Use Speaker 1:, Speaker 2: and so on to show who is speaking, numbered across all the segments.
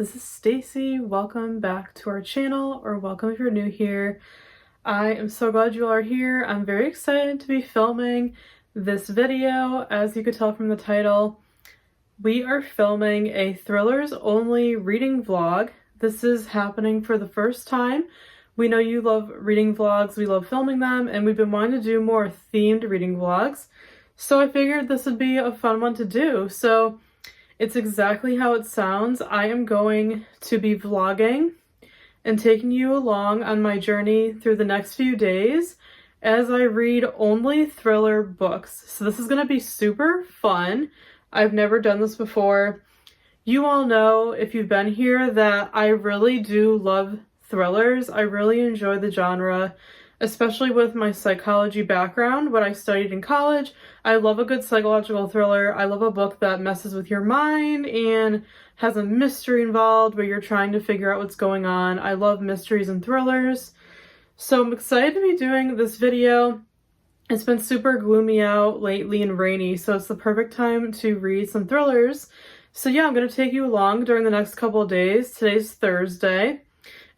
Speaker 1: this is Stacey. Welcome back to our channel, or welcome if you're new here. I am so glad you all are here. I'm very excited to be filming this video. As you could tell from the title, we are filming a thrillers only reading vlog. This is happening for the first time. We know you love reading vlogs, we love filming them, and we've been wanting to do more themed reading vlogs. So I figured this would be a fun one to do. So it's exactly how it sounds. I am going to be vlogging and taking you along on my journey through the next few days as I read only thriller books. So this is going to be super fun. I've never done this before. You all know, if you've been here, that I really do love thrillers. I really enjoy the genre, especially with my psychology background, what I studied in college. I love a good psychological thriller. I love a book that messes with your mind and has a mystery involved where you're trying to figure out what's going on. I love mysteries and thrillers. So I'm excited to be doing this video. It's been super gloomy out lately and rainy, so it's the perfect time to read some thrillers. So yeah, I'm going to take you along during the next couple of days. Today's Thursday.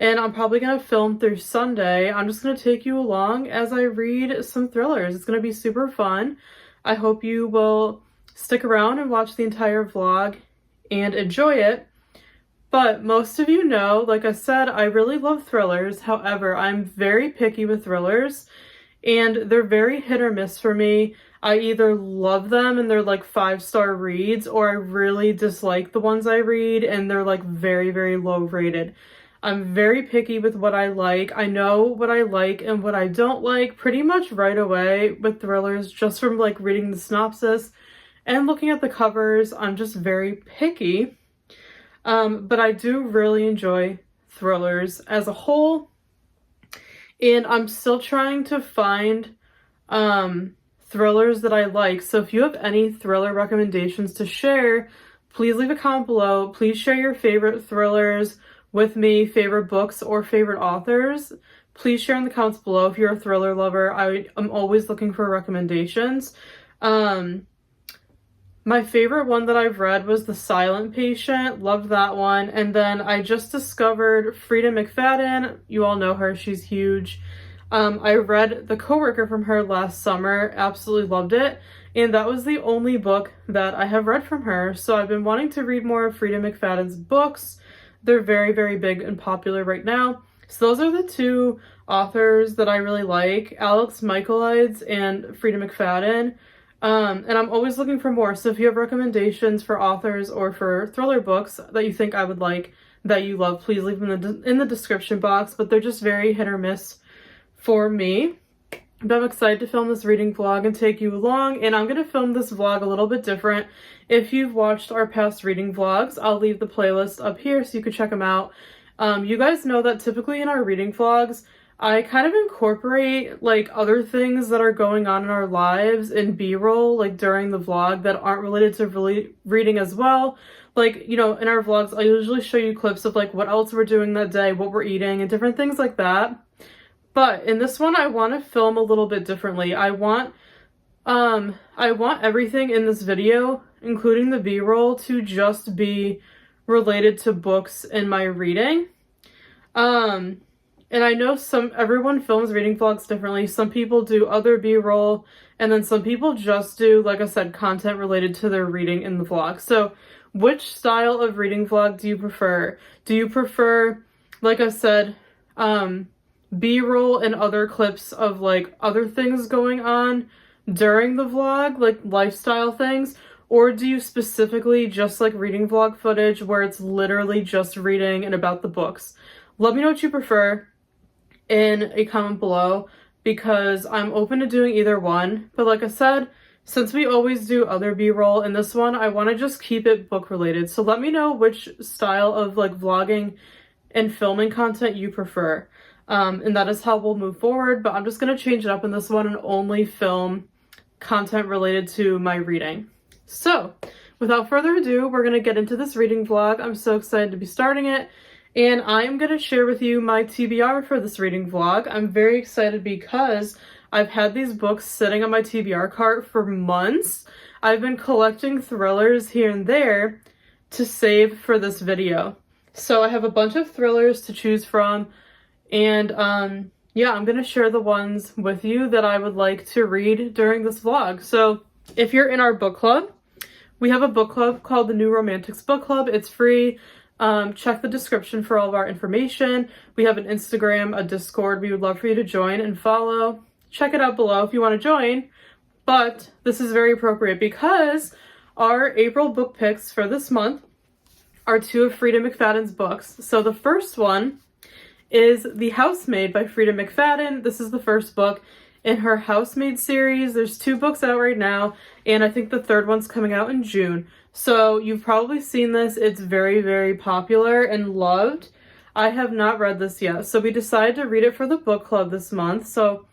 Speaker 1: And I'm probably going to film through Sunday. I'm just going to take you along as I read some thrillers. It's going to be super fun. I hope you will stick around and watch the entire vlog and enjoy it. But most of you know, like I said, I really love thrillers. However, I'm very picky with thrillers, and they're very hit or miss for me. I either love them and they're like 5-star reads, or I really dislike the ones I read and they're like very, very low rated. I'm very picky with what I like. I know what I like and what I don't like pretty much right away with thrillers, just from like reading the synopsis and looking at the covers. I'm just very picky. But I do really enjoy thrillers as a whole. And I'm still trying to find thrillers that I like. So if you have any thriller recommendations to share, please leave a comment below. Please share your favorite thrillers with me, favorite books or favorite authors. Please share in the comments below if you're a thriller lover. I'm always looking for recommendations. My favorite one that I've read was The Silent Patient. Loved that one. And then I just discovered Freida McFadden. You all know her. She's huge. I read The Coworker from her last summer. Absolutely loved it. And that was the only book that I have read from her. So I've been wanting to read more of Freida McFadden's books. They're very, very big and popular right now. So those are the two authors that I really like, Alex Michaelides and Freida McFadden. And I'm always looking for more. So if you have recommendations for authors or for thriller books that you think I would like, that you love, please leave them in the description box. But they're just very hit or miss for me. But I'm excited to film this reading vlog and take you along, and I'm going to film this vlog a little bit different. If you've watched our past reading vlogs, I'll leave the playlist up here so you can check them out. You guys know that typically in our reading vlogs, I kind of incorporate like other things that are going on in our lives in B-roll, like during the vlog, that aren't related to really reading as well. Like, you know, in our vlogs, I usually show you clips of like what else we're doing that day, what we're eating, and different things like that. But in this one, I want to film a little bit differently. I want everything in this video, including the B-roll, to just be related to books and my reading. And I know everyone films reading vlogs differently. Some people do other B-roll, and then some people just do, like I said, content related to their reading in the vlog. So which style of reading vlog do you prefer? Do you prefer, like I said, B-roll and other clips of like other things going on during the vlog, like lifestyle things? Or do you specifically just like reading vlog footage where it's literally just reading and about the books? Let me know what you prefer in a comment below, because I'm open to doing either one. But like I said, since we always do other B-roll, in this one I want to just keep it book related. So let me know which style of like vlogging and filming content you prefer. And that is how we'll move forward, but I'm just going to change it up in this one and only film content related to my reading. So without further ado, we're going to get into this reading vlog. I'm so excited to be starting it, and I am going to share with you my TBR for this reading vlog. I'm very excited because I've had these books sitting on my TBR cart for months. I've been collecting thrillers here and there to save for this video. So I have a bunch of thrillers to choose from, and yeah, I'm gonna share the ones with you that I would like to read during this vlog. So if you're in our book club, we have a book club called the New Romantics Book Club. It's free. Check the description for all of our information. We have an Instagram, a Discord. We would love for you to join and follow. Check it out below if you want to join. But this is very appropriate because our April book picks for this month are two of Freida McFadden's books. So the first one is The Housemaid by Freida McFadden. This is the first book in her Housemaid series. There's 2 books out right now, and I think the third one's coming out in June. So you've probably seen this. It's very, very popular and loved. I have not read this yet, so we decided to read it for the book club this month. So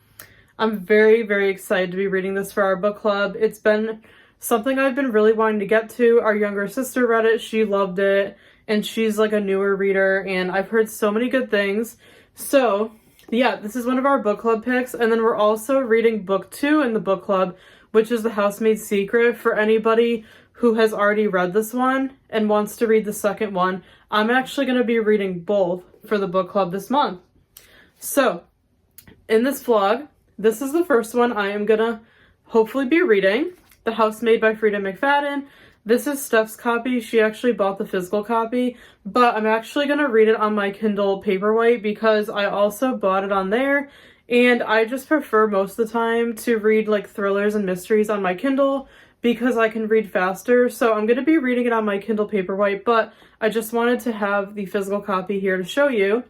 Speaker 1: I'm very, very excited to be reading this for our book club. It's been something I've been really wanting to get to. Our younger sister read it. She loved it, and she's like a newer reader, and I've heard so many good things. So yeah, this is one of our book club picks, and then we're also reading book 2 in the book club, which is The Housemaid's Secret. For anybody who has already read this one and wants to read the second one, I'm actually going to be reading both for the book club this month. So in this vlog, this is the first one I am going to hopefully be reading, The Housemaid by Freida McFadden. This is Steph's copy. She actually bought the physical copy, but I'm actually going to read it on my Kindle Paperwhite because I also bought it on there, and I just prefer most of the time to read like thrillers and mysteries on my Kindle because I can read faster. So I'm going to be reading it on my Kindle Paperwhite, but I just wanted to have the physical copy here to show you.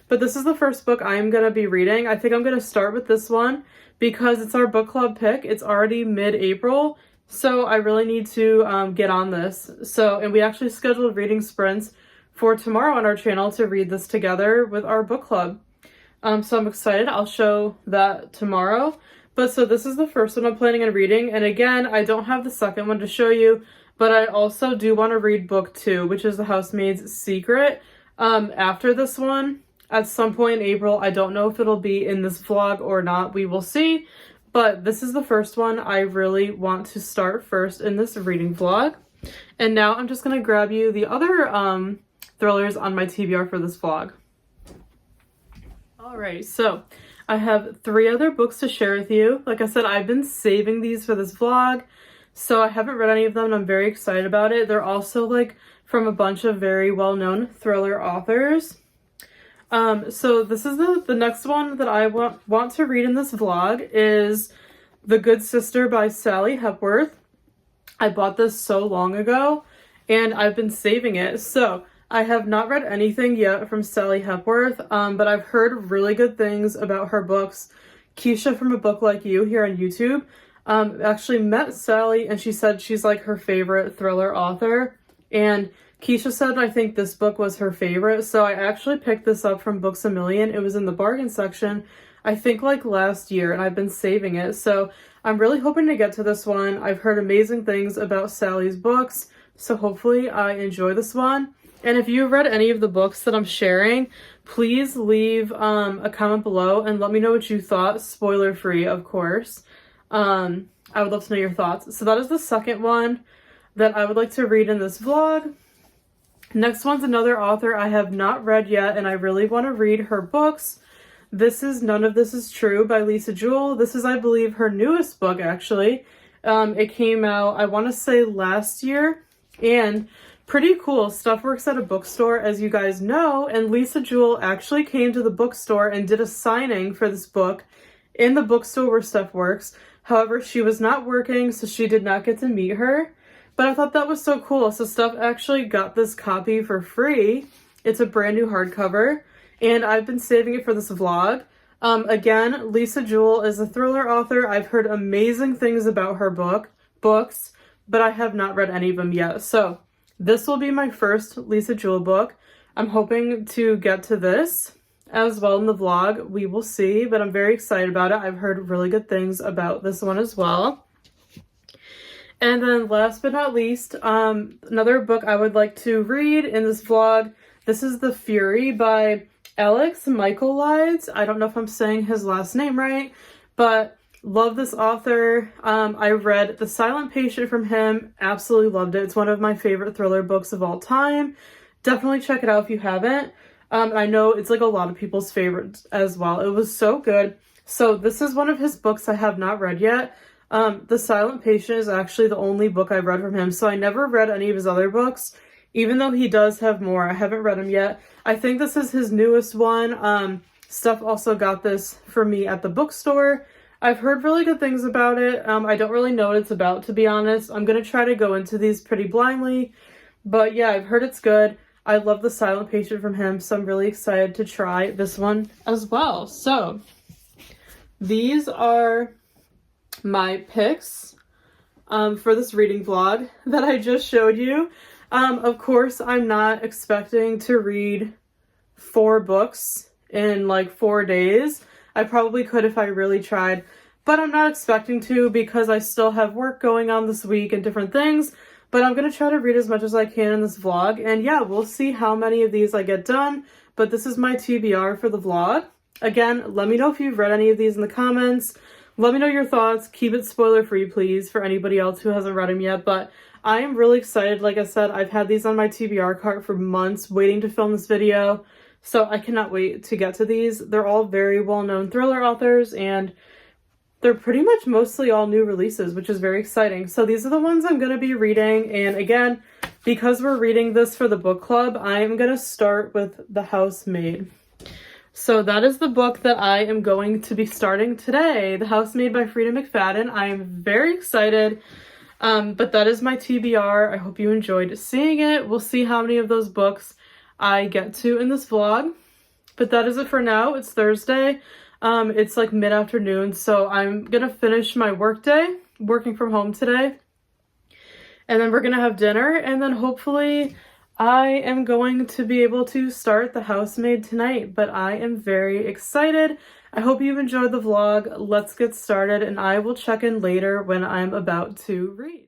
Speaker 1: But this is the first book I'm going to be reading. I think I'm going to start with this one because it's our book club pick. It's already mid-April, so I really need to get on this. And we actually scheduled reading sprints for tomorrow on our channel to read this together with our book club. So I'm excited. I'll show that tomorrow. But so this is the first one I'm planning on reading. And again, I don't have the second one to show you, but I also do want to read book 2, which is The Housemaid's Secret, after this one at some point in April. I don't know if it'll be in this vlog or not. We will see. But this is the first one I really want to start first in this reading vlog. And now I'm just going to grab you the other thrillers on my TBR for this vlog. Alright, so I have 3 other books to share with you. Like I said, I've been saving these for this vlog, so I haven't read any of them and I'm very excited about it. They're also like from a bunch of very well-known thriller authors. So this is the next one that I want to read in this vlog is The Good Sister by Sally Hepworth. I bought this so long ago and I've been saving it. So I have not read anything yet from Sally Hepworth, but I've heard really good things about her books. Keisha from A Book Like You here on YouTube actually met Sally, and she said she's like her favorite thriller author. And Keisha said I think this book was her favorite, so I actually picked this up from Books A Million. It was in the bargain section, I think like last year, and I've been saving it. So I'm really hoping to get to this one. I've heard amazing things about Sally's books, so hopefully I enjoy this one. And if you've read any of the books that I'm sharing, please leave a comment below and let me know what you thought, spoiler free, of course. I would love to know your thoughts. So that is the second one that I would like to read in this vlog. Next one's another author I have not read yet, and I really want to read her books. This is None of This Is True by Lisa Jewell. This is, I believe, her newest book, actually. It came out, I want to say, last year, and pretty cool. Steph works at a bookstore, as you guys know, and Lisa Jewell actually came to the bookstore and did a signing for this book in the bookstore where Steph works. However, she was not working, so she did not get to meet her. But I thought that was so cool. So Steph actually got this copy for free. It's a brand new hardcover, and I've been saving it for this vlog. Again, Lisa Jewell is a thriller author. I've heard amazing things about her books, but I have not read any of them yet. So this will be my first Lisa Jewell book. I'm hoping to get to this as well in the vlog. We will see, but I'm very excited about it. I've heard really good things about this one as well. And then last but not least, another book I would like to read in this vlog. This is The Fury by Alex Michaelides. I don't know if I'm saying his last name right, but love this author. I read The Silent Patient from him. Absolutely loved it. It's one of my favorite thriller books of all time. definitely check it out if you haven't. I know it's like a lot of people's favorites as well. It was so good. So this is one of his books I have not read yet. The Silent Patient is actually the only book I've read from him. So I never read any of his other books, even though he does have more. I haven't read them yet. I think this is his newest one. Steph also got this for me at the bookstore. I've heard really good things about it. I don't really know what it's about, to be honest. I'm going to try to go into these pretty blindly. But yeah, I've heard it's good. I love The Silent Patient from him, so I'm really excited to try this one as well. So, these are my picks for this reading vlog that I just showed you. Of course, I'm not expecting to read 4 books in like 4 days. I probably could if I really tried, but I'm not expecting to because I still have work going on this week and different things. But I'm going to try to read as much as I can in this vlog. And yeah, we'll see how many of these I get done. But this is my TBR for the vlog. Again, let me know if you've read any of these in the comments. Let me know your thoughts. Keep it spoiler free, please, for anybody else who hasn't read them yet. But I am really excited. Like I said, I've had these on my TBR cart for months waiting to film this video. So I cannot wait to get to these. They're all very well-known thriller authors, and they're pretty much mostly all new releases, which is very exciting. So these are the ones I'm going to be reading. And again, because we're reading this for the book club, I am going to start with The Housemaid. So that is the book that I am going to be starting today, The Housemaid by Freida McFadden. I am very excited, but that is my TBR. I hope you enjoyed seeing it. We'll see how many of those books I get to in this vlog. But that is it for now. It's Thursday. It's like mid-afternoon, so I'm gonna finish my work day, working from home today. And then we're gonna have dinner, and then hopefully I am going to be able to start The Housemaid tonight. But I am very excited. I hope you've enjoyed the vlog. Let's get started, and I will check in later when I'm about to read.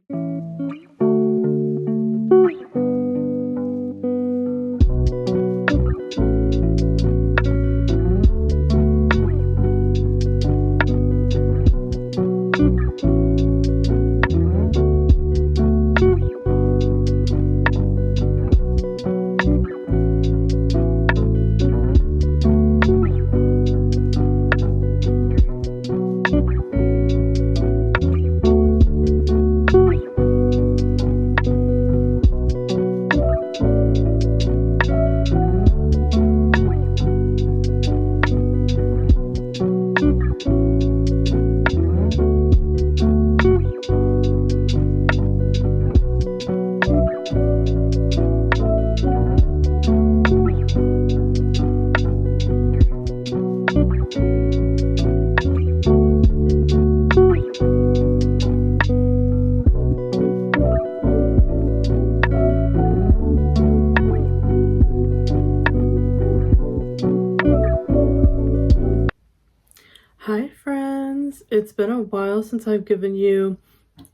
Speaker 1: Hi friends, it's been a while since I've given you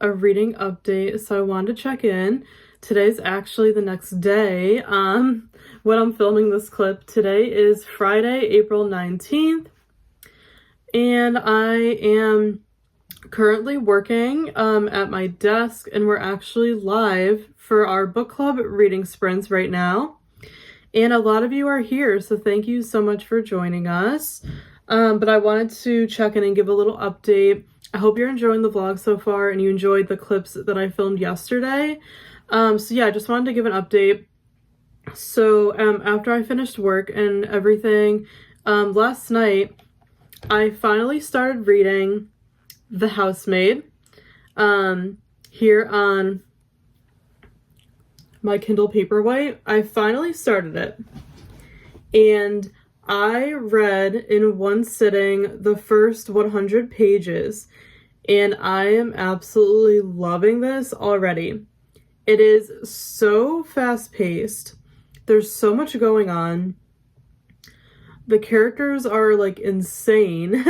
Speaker 1: a reading update, so I wanted to check in. Today's actually the next day when I'm filming this clip. Today is Friday, April 19th, and I am currently working at my desk, and we're actually live for our book club reading sprints right now. And a lot of you are here, so thank you so much for joining us. But I wanted to check in and give a little update. I hope you're enjoying the vlog so far and you enjoyed the clips that I filmed yesterday. So yeah, I just wanted to give an update. So after I finished work and everything, last night, I finally started reading The Housemaid here on my Kindle Paperwhite. I finally started it. And I read in one sitting the first 100 pages, and I am absolutely loving this already. It is so fast-paced. There's so much going on. The characters are like insane.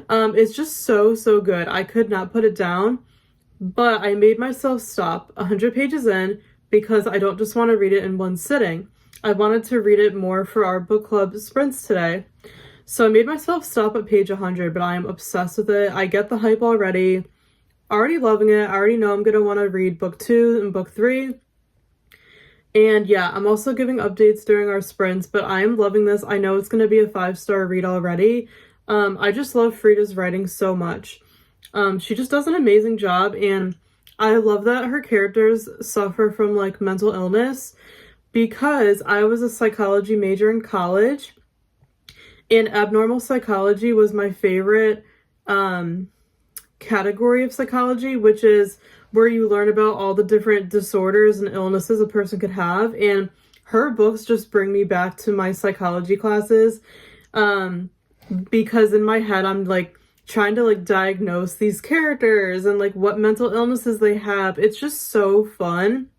Speaker 1: It's just so good. I could not put it down, but I made myself stop 100 pages in because I don't just want to read it in one sitting. I wanted to read it more for our book club sprints today. So I made myself stop at page 100, but I am obsessed with it. I get the hype already. Already loving it. I already know I'm going to want to read book 2 and book 3. And yeah, I'm also giving updates during our sprints, but I am loving this. I know it's going to be a 5-star read already. I just love Freida's writing so much. She just does an amazing job, and I love that her characters suffer from like mental illness, because I was a psychology major in college, and abnormal psychology was my favorite category of psychology, which is where you learn about all the different disorders and illnesses a person could have. And her books just bring me back to my psychology classes, because in my head I'm like trying to like diagnose these characters and like what mental illnesses they have. It's just so fun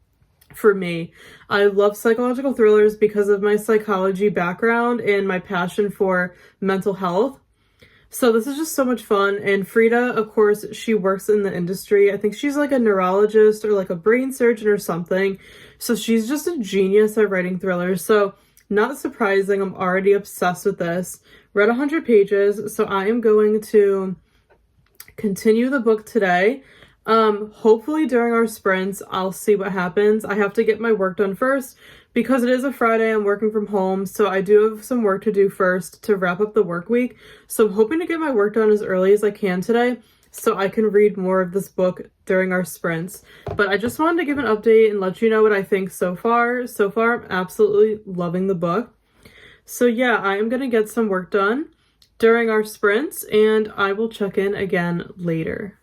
Speaker 1: for me. I love psychological thrillers because of my psychology background and my passion for mental health. So this is just so much fun. And Freida, of course, she works in the industry. I think she's like a neurologist or like a brain surgeon or something. So she's just a genius at writing thrillers. So not surprising, I'm already obsessed with this. Read 100 pages, so I am going to continue the book today. Hopefully during our sprints, I'll see what happens. I have to get my work done first because it is a Friday. I'm working from home, so I do have some work to do first to wrap up the work week. So I'm hoping to get my work done as early as I can today so I can read more of this book during our sprints. But I just wanted to give an update and let you know what I think so far. So far, I'm absolutely loving the book. So yeah, I am going to get some work done during our sprints, and I will check in again later.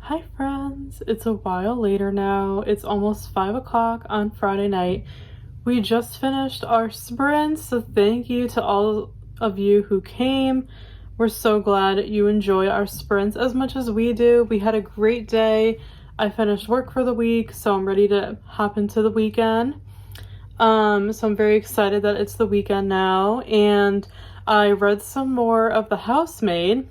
Speaker 1: Hi friends, it's a while later now. It's almost 5 o'clock on Friday night. We just finished our sprints, so thank you to all of you who came. We're so glad you enjoy our sprints as much as we do. We had a great day. I finished work for the week, so I'm ready to hop into the weekend. So I'm very excited that it's the weekend now, and I read some more of The Housemaid.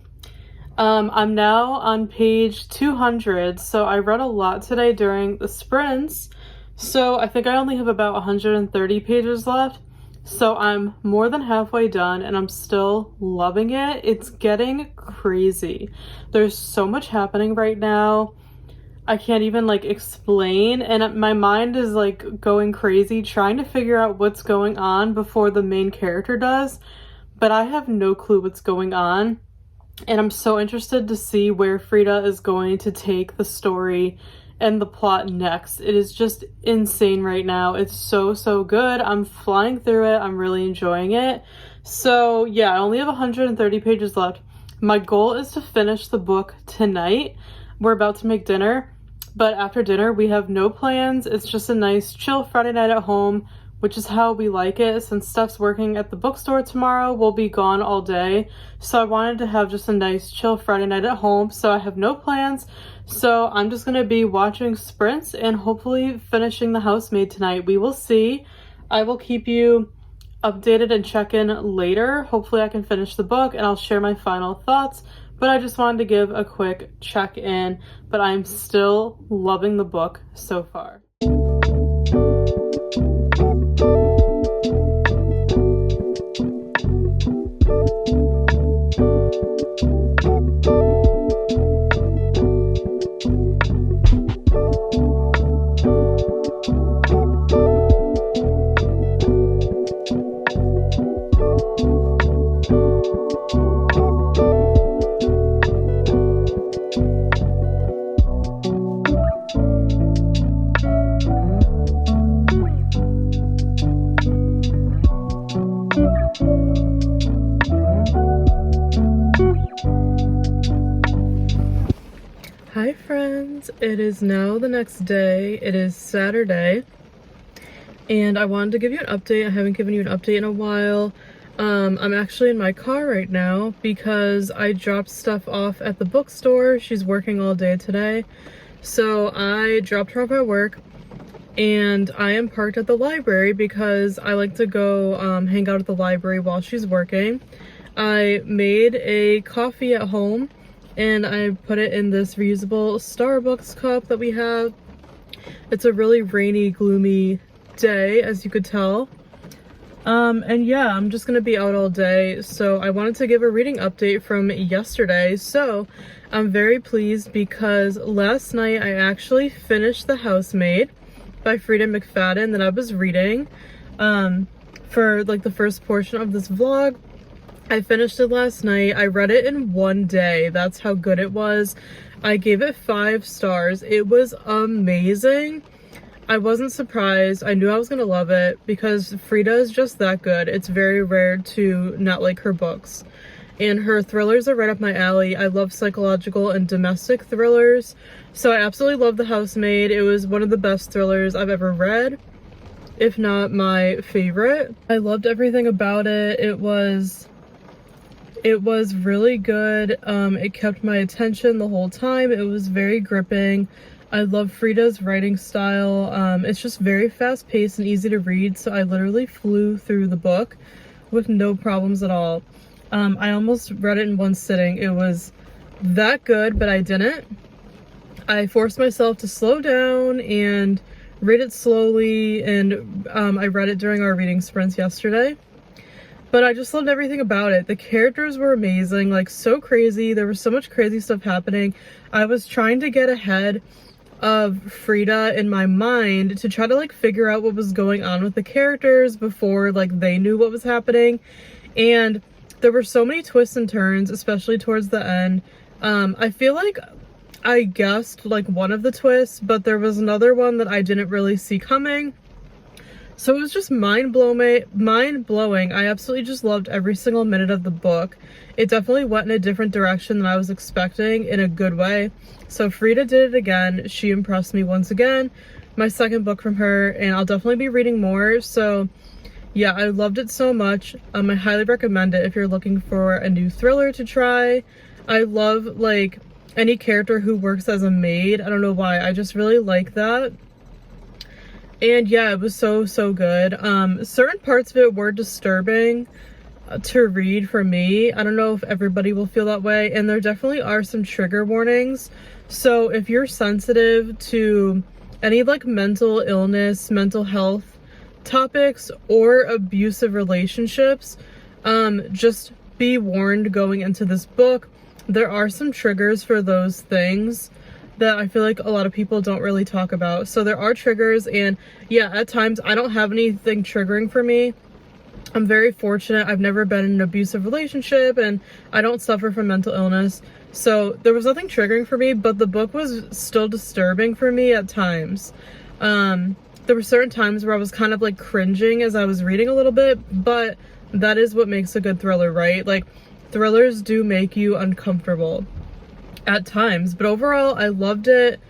Speaker 1: I'm now on page 200, so I read a lot today during the sprints. So I think I only have about 130 pages left. So I'm more than halfway done and I'm still loving it. It's getting crazy. There's so much happening right now. I can't even like explain, and my mind is like going crazy trying to figure out what's going on before the main character does. But I have no clue what's going on. And I'm so interested to see where Freida is going to take the story and the plot next. It is just insane right now. It's so good. I'm flying through it. I'm really enjoying it. So yeah, I only have 130 pages left. My goal is to finish the book tonight. We're about to make dinner, but after dinner we have no plans. It's just a nice chill Friday night at home, which is how we like it. Since Steph's working at the bookstore tomorrow, we'll be gone all day. So I wanted to have just a nice chill Friday night at home. So I have no plans. So I'm just going to be watching sprints and hopefully finishing The Housemaid tonight. We will see. I will keep you updated and check in later. Hopefully I can finish the book and I'll share my final thoughts. But I just wanted to give a quick check in. But I'm still loving the book so far. Hi friends, it is now the next day. It is Saturday and I wanted to give you an update. I haven't given you an update in a while. I'm actually in my car right now because I dropped Steph off at the bookstore. She's working all day today. So I dropped her off at work and I am parked at the library because I like to go hang out at the library while she's working. I made a coffee at home and I put it in this reusable Starbucks cup that we have. It's a really rainy, gloomy day, as you could tell. And yeah, I'm just gonna be out all day, so I wanted to give a reading update from yesterday. So I'm very pleased because last night I actually finished The Housemaid by Freida McFadden that I was reading for like the first portion of this vlog. I finished it last night. I read it in one day. That's how good it was. I gave it 5 stars. It was amazing. I wasn't surprised. I knew I was gonna love it because Freida is just that good. It's very rare to not like her books. And her thrillers are right up my alley. I love psychological and domestic thrillers. So I absolutely love The Housemaid. It was one of the best thrillers I've ever read, if not my favorite. I loved everything about it. It was really good. It kept my attention the whole time. It was very gripping. I love Freida's writing style. It's just very fast paced and easy to read, so I literally flew through the book with no problems at all. I almost read it in one sitting. It was that good, but I didn't. I forced myself to slow down and read it slowly, and I read it during our reading sprints yesterday. But I just loved everything about it. The characters were amazing, like so crazy. There was so much crazy stuff happening. I was trying to get ahead of Freida in my mind to try to like figure out what was going on with the characters before like they knew what was happening. And there were so many twists and turns, especially towards the end. I feel like I guessed like one of the twists, but there was another one that I didn't really see coming. So it was just mind-blowing. I absolutely just loved every single minute of the book. It definitely went in a different direction than I was expecting, in a good way. So Freida did it again. She impressed me once again. My second book from her, and I'll definitely be reading more. So yeah, I loved it so much. I highly recommend it if you're looking for a new thriller to try. I love like any character who works as a maid. I don't know why. I just really like that. And yeah, it was so good. Certain parts of it were disturbing to read for me. I don't know if everybody will feel that way, and there definitely are some trigger warnings. So if you're sensitive to any like mental illness, mental health topics, or abusive relationships, just be warned going into this book. There are some triggers for those things that I feel like a lot of people don't really talk about. So there are triggers, and yeah, at times I don't have anything triggering for me. I'm very fortunate. I've never been in an abusive relationship, and I don't suffer from mental illness. So there was nothing triggering for me, but the book was still disturbing for me at times. There were certain times where I was kind of like cringing as I was reading a little bit, but that is what makes a good thriller, right? Like, thrillers do make you uncomfortable at times, but overall I loved it.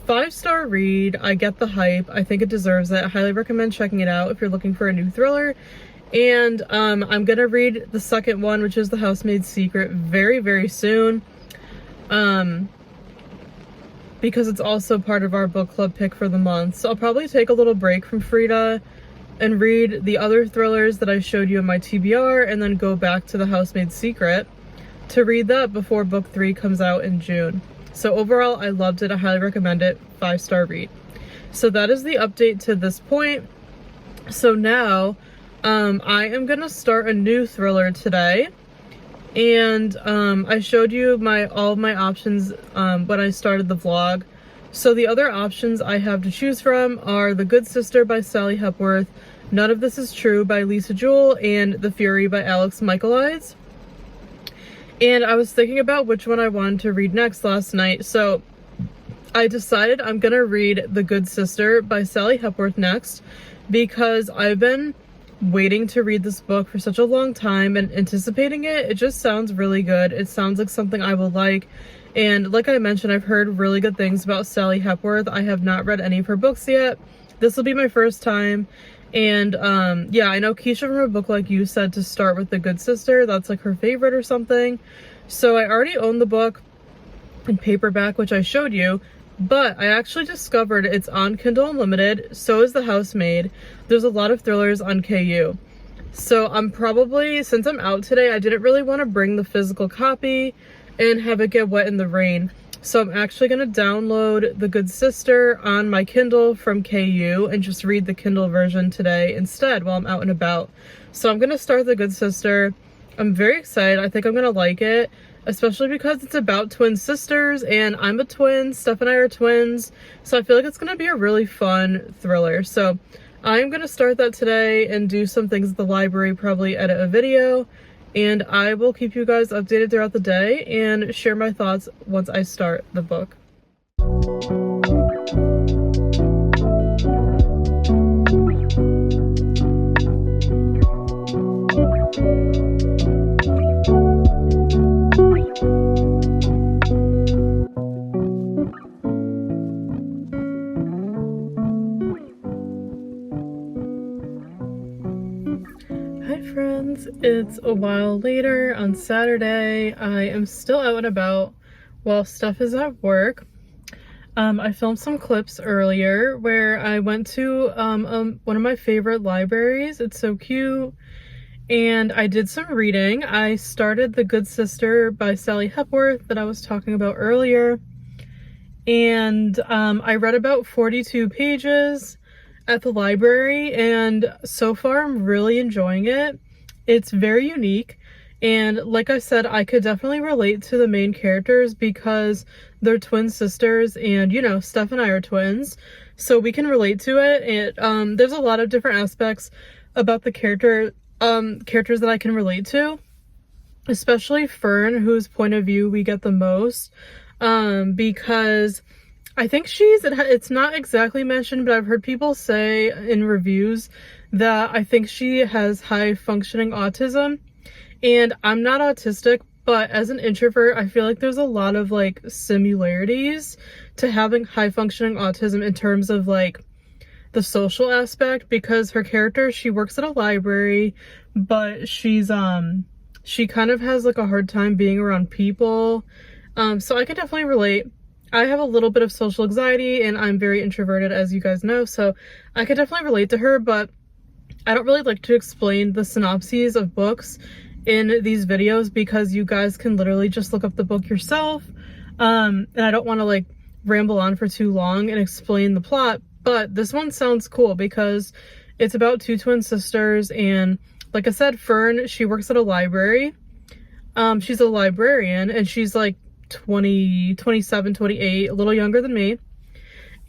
Speaker 1: 5-star read. I get the hype. I think it deserves it. I highly recommend checking it out if you're looking for a new thriller. And I'm gonna read the second one, which is The Housemaid's Secret, very soon, because it's also part of our book club pick for the month. So I'll probably take a little break from Freida and read the other thrillers that I showed you in my TBR, and then go back to The Housemaid's Secret to read that before book 3 comes out in June. So overall, I loved it. I highly recommend it. 5-star read. So that is the update to this point. So now I am gonna start a new thriller today, and I showed you all of my options when I started the vlog. So the other options I have to choose from are The Good Sister by Sally Hepworth, None of This Is True by Lisa Jewell, and The Fury by Alex Michaelides. And I was thinking about which one I wanted to read next last night, so I decided I'm gonna read The Good Sister by Sally Hepworth next, because I've been waiting to read this book for such a long time and anticipating it. It just sounds really good. It sounds like something I will like. And like I mentioned, I've heard really good things about Sally Hepworth. I have not read any of her books yet. This will be my first time. And yeah, I know Keisha from A Book Like You said to start with The Good Sister. That's like her favorite or something. So I already own the book in paperback, which I showed you, but I actually discovered it's on Kindle Unlimited. So is The Housemaid. There's a lot of thrillers on KU. So I'm probably, since I'm out today, I didn't really want to bring the physical copy and have it get wet in the rain. So I'm actually going to download The Good Sister on my Kindle from KU and just read the Kindle version today instead while I'm out and about. So I'm going to start The Good Sister. I'm very excited. I think I'm going to like it, especially because it's about twin sisters, and I'm a twin. Steph and I are twins. So I feel like it's going to be a really fun thriller. So I'm going to start that today and do some things at the library, probably edit a video. And I will keep you guys updated throughout the day and share my thoughts once I start the book. Hi friends, it's a while later on Saturday. I am still out and about while Steph is at work. I filmed some clips earlier where I went to one of my favorite libraries. It's so cute. And I did some reading. I started The Good Sister by Sally Hepworth that I was talking about earlier. And I read about 42 pages at the library, and so far I'm really enjoying it. It's very unique, and like I said, I could definitely relate to the main characters because they're twin sisters, and you know, Steph and I are twins, so we can relate to it. And there's a lot of different aspects about the characters that I can relate to, especially Fern, whose point of view we get the most, because I think it's not exactly mentioned, but I've heard people say in reviews that I think she has high functioning autism, and I'm not autistic, but as an introvert, I feel like there's a lot of like similarities to having high functioning autism in terms of like the social aspect, because her character, she works at a library, but she kind of has like a hard time being around people. So I can definitely relate. I have a little bit of social anxiety and I'm very introverted, as you guys know, so I could definitely relate to her, but I don't really like to explain the synopses of books in these videos because you guys can literally just look up the book yourself, and I don't want to like ramble on for too long and explain the plot, but this one sounds cool because it's about two twin sisters, and like I said, Fern, she works at a library. She's a librarian, and she's like 27, 28, a little younger than me.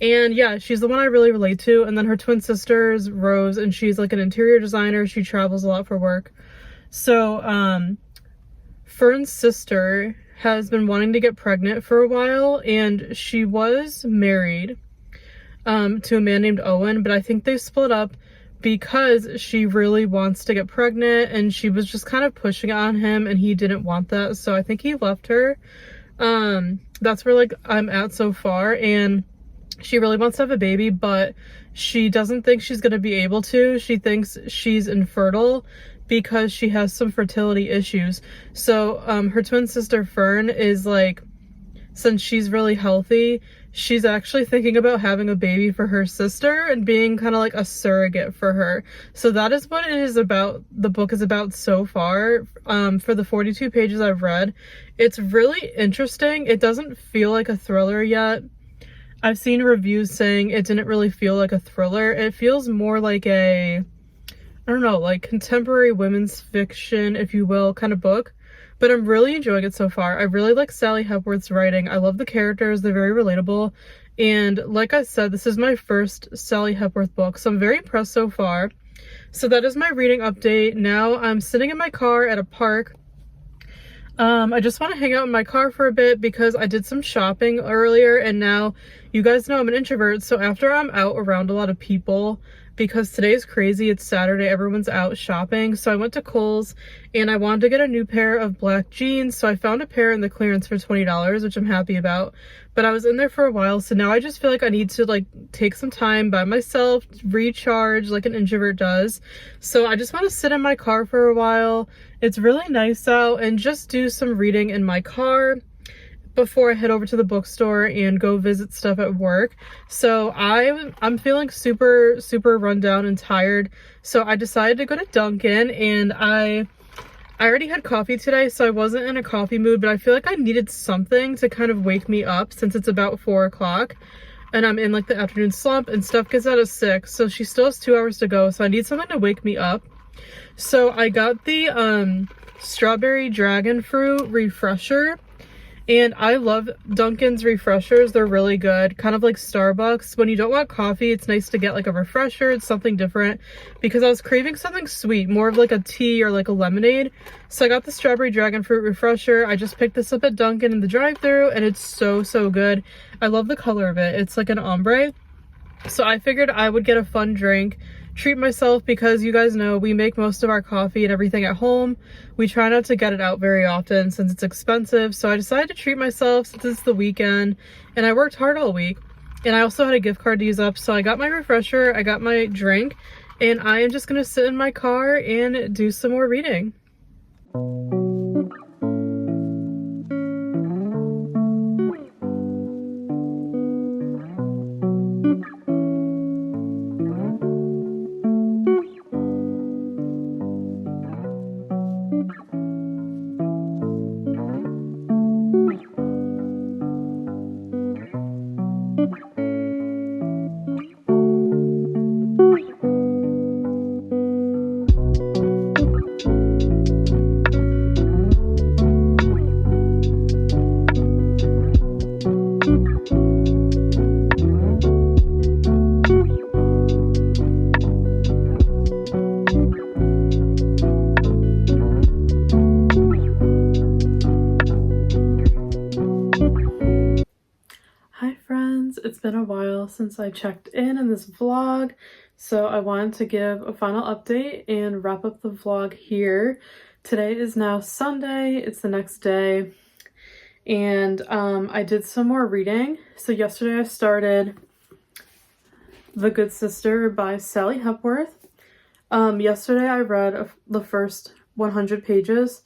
Speaker 1: And yeah, she's the one I really relate to. And then her twin sister is Rose, and she's like an interior designer. She travels a lot for work. So Fern's sister has been wanting to get pregnant for a while, and she was married to a man named Owen, but I think they split up because she really wants to get pregnant, and she was just kind of pushing on him, and he didn't want that, so I think he left her. That's where like I'm at so far, and she really wants to have a baby, but she doesn't think she's gonna be able to. She thinks she's infertile because she has some fertility issues. So her twin sister Fern is like, since she's really healthy, she's actually thinking about having a baby for her sister and being kind of like a surrogate for her. So that is what it is about, the book is about so far. For the 42 pages I've read, it's really interesting. It doesn't feel like a thriller yet. I've seen reviews saying it didn't really feel like a thriller. It feels more like a, I don't know, like contemporary women's fiction, if you will, kind of book. But I'm really enjoying it so far. I really like Sally Hepworth's writing. I love the characters. They're very relatable. And like I said, this is my first Sally Hepworth book, so I'm very impressed so far. So that is my reading update. Now I'm sitting in my car at a park. I just want to hang out in my car for a bit because I did some shopping earlier, and now you guys know I'm an introvert, so after I'm out around a lot of people, because today is crazy, it's Saturday, everyone's out shopping, so I went to Kohl's and I wanted to get a new pair of black jeans, so I found a pair in the clearance for $20, which I'm happy about, but I was in there for a while, so now I just feel like I need to like take some time by myself, recharge like an introvert does. So I just want to sit in my car for a while. It's really nice out, and just do some reading in my car before I head over to the bookstore and go visit stuff at work. So I'm feeling super run down and tired, so I decided to go to Dunkin', and I I already had coffee today, so I wasn't in a coffee mood, but I feel like I needed something to kind of wake me up since it's about 4 o'clock and I'm in like the afternoon slump, and Steph gets out at 6, so she still has 2 hours to go, so I need something to wake me up. So I got the strawberry dragon fruit refresher, and I love Dunkin's refreshers. They're really good, kind of like Starbucks. When you don't want coffee, it's nice to get like a refresher. It's something different, because I was craving something sweet, more of like a tea or like a lemonade. So I got the strawberry dragon fruit refresher. I just picked this up at Dunkin' in the drive-thru, and it's so good. I love the color of it. It's like an ombre. So I figured I would get a fun drink, treat myself, because you guys know we make most of our coffee and everything at home. We try not to get it out very often since it's expensive, so I decided to treat myself since it's the weekend, and I worked hard all week, and I also had a gift card to use up, so I got my refresher, I got my drink, and I am just gonna sit in my car and do some more reading. It's been a while since I checked in this vlog, so I wanted to give a final update and wrap up the vlog here. Today is now Sunday, it's the next day, and I did some more reading. So yesterday I started The Good Sister by Sally Hepworth. Yesterday I read the first 100 pages,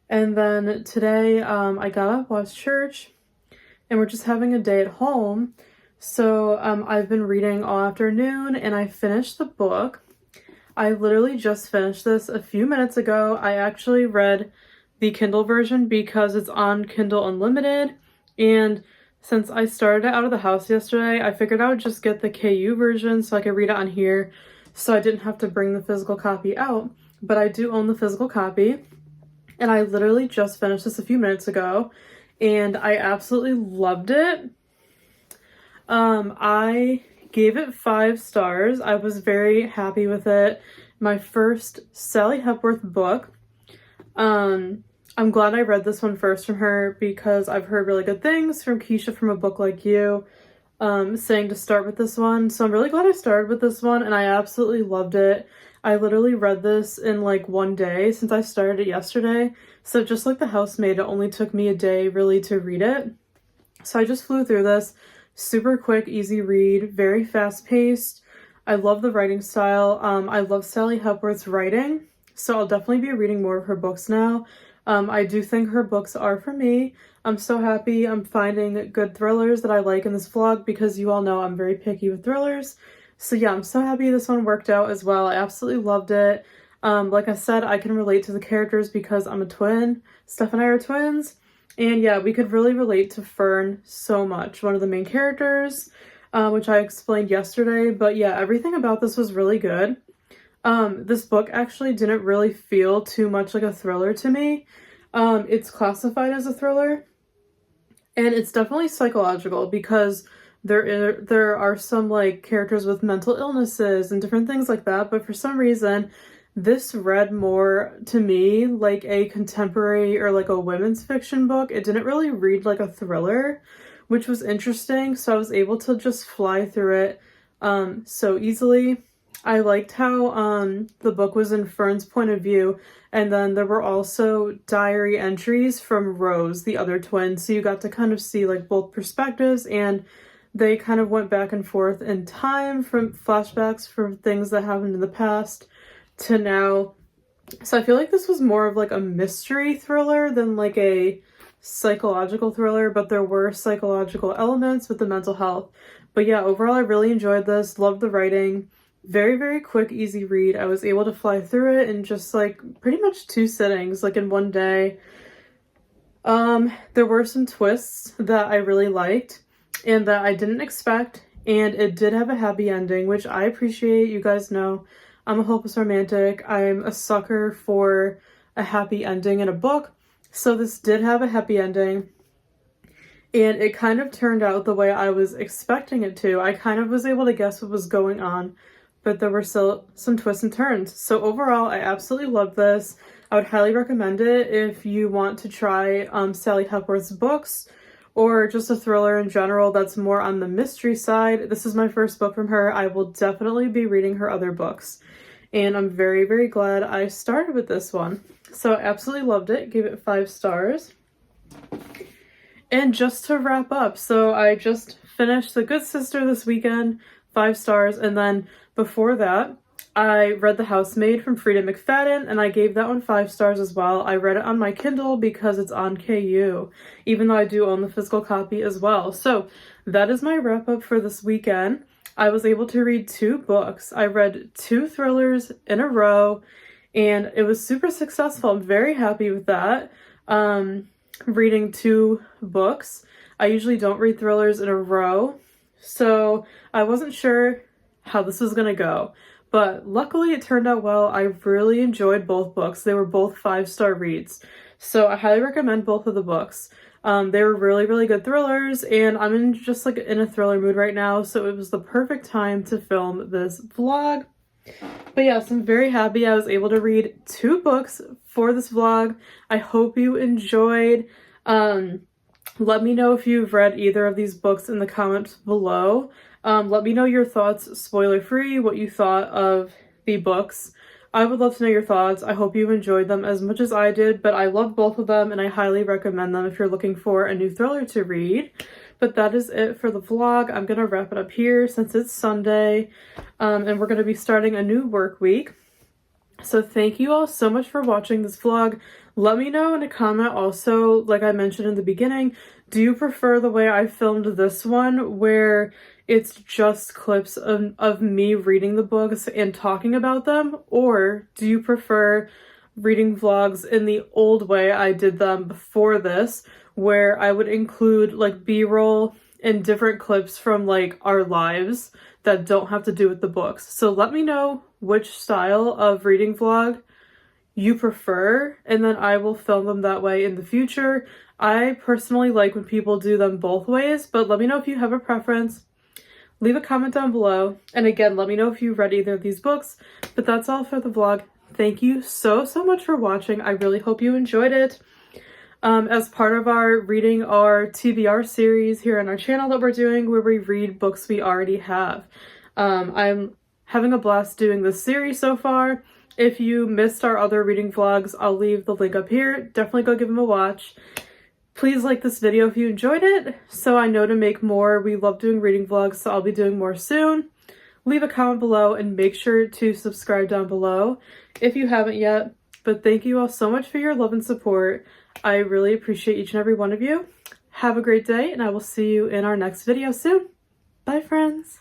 Speaker 1: and then today I got up, watched church, and we're just having a day at home. So I've been reading all afternoon, and I finished the book. I literally just finished this a few minutes ago. I actually read the Kindle version because it's on Kindle Unlimited, and since I started it out of the house yesterday, I figured I would just get the KU version so I could read it on here, so I didn't have to bring the physical copy out. But I do own the physical copy, and I literally just finished this a few minutes ago, and I absolutely loved it. I gave it 5 stars. I was very happy with it. My first Sally Hepworth book. I'm glad I read this one first from her because I've heard really good things from Keisha from A Book Like You, saying to start with this one. So I'm really glad I started with this one, and I absolutely loved it. I literally read this in like one day since I started it yesterday. So just like The Housemaid, it only took me a day really to read it. So I just flew through this. Super quick, easy read, very fast paced. I love the writing style. I love Sally Hepworth's writing, so I'll definitely be reading more of her books now. I do think her books are for me. I'm so happy I'm finding good thrillers that I like in this vlog, because you all know I'm very picky with thrillers. So yeah, I'm so happy this one worked out as well. I absolutely loved it. Like I said, I can relate to the characters because I'm a twin. Steph and I are twins. And yeah, we could really relate to Fern so much, one of the main characters, which I explained yesterday. But yeah, everything about this was really good. This book actually didn't really feel too much like a thriller to me. It's classified as a thriller, and it's definitely psychological because there are some like characters with mental illnesses and different things like that. But for some reason, this read more to me like a contemporary or like a women's fiction book. It didn't really read like a thriller, which was interesting. So I was able to just fly through it so easily. I liked how the book was in Fern's point of view, and then there were also diary entries from Rose, the other twin. So you got to kind of see like both perspectives, and they kind of went back and forth in time from flashbacks from things that happened in the past to now. So I feel like this was more of like a mystery thriller than like a psychological thriller, but there were psychological elements with the mental health. But yeah, overall I really enjoyed this, loved the writing. Very, very quick, easy read. I was able to fly through it in just like pretty much 2 sittings, like in one day. There were some twists that I really liked and that I didn't expect, and it did have a happy ending, which I appreciate. You guys know I'm a hopeless romantic. I'm a sucker for a happy ending in a book. So this did have a happy ending, and it kind of turned out the way I was expecting it to. I kind of was able to guess what was going on, but there were still some twists and turns. So overall, I absolutely loved this. I would highly recommend it if you want to try Sally Hepworth's books, or just a thriller in general that's more on the mystery side. This is my first book from her. I will definitely be reading her other books, and I'm very, very glad I started with this one. So I absolutely loved it. Gave it 5 stars. And just to wrap up, so I just finished The Good Sister this weekend, 5 stars, and then before that, I read The Housemaid from Freida McFadden, and I gave that one 5 stars as well. I read it on my Kindle because it's on KU, even though I do own the physical copy as well. So that is my wrap up for this weekend. I was able to read 2 books. I read 2 thrillers in a row, and it was super successful. I'm very happy with that. Reading 2 books. I usually don't read thrillers in a row, so I wasn't sure how this was gonna go. But luckily it turned out well. I really enjoyed both books. They were both 5-star reads. So I highly recommend both of the books. They were really, really good thrillers, and I'm in a thriller mood right now, so it was the perfect time to film this vlog. But yes, I'm very happy I was able to read 2 books for this vlog. I hope you enjoyed. Let me know if you've read either of these books in the comments below. Let me know your thoughts, spoiler-free, what you thought of the books. I would love to know your thoughts. I hope you enjoyed them as much as I did, but I love both of them and I highly recommend them if you're looking for a new thriller to read. But that is it for the vlog. I'm going to wrap it up here since it's Sunday, and we're going to be starting a new work week. So thank you all so much for watching this vlog. Let me know in a comment also, like I mentioned in the beginning, do you prefer the way I filmed this one where it's just clips of me reading the books and talking about them? Or do you prefer reading vlogs in the old way I did them before this, where I would include like B-roll and different clips from like our lives that don't have to do with the books? So let me know which style of reading vlog you prefer, and then I will film them that way in the future. I personally like when people do them both ways, but let me know if you have a preference. Leave a comment down below, and again, let me know if you read either of these books. But that's all for the vlog. Thank you so much for watching. I really hope you enjoyed it. As part of our reading our TBR series here on our channel that we're doing, where we read books we already have. I'm having a blast doing this series so far. If you missed our other reading vlogs, I'll leave the link up here. Definitely go give them a watch. Please like this video if you enjoyed it, so I know to make more. We love doing reading vlogs, so I'll be doing more soon. Leave a comment below and make sure to subscribe down below if you haven't yet. But thank you all so much for your love and support. I really appreciate each and every one of you. Have a great day, and I will see you in our next video soon. Bye, friends.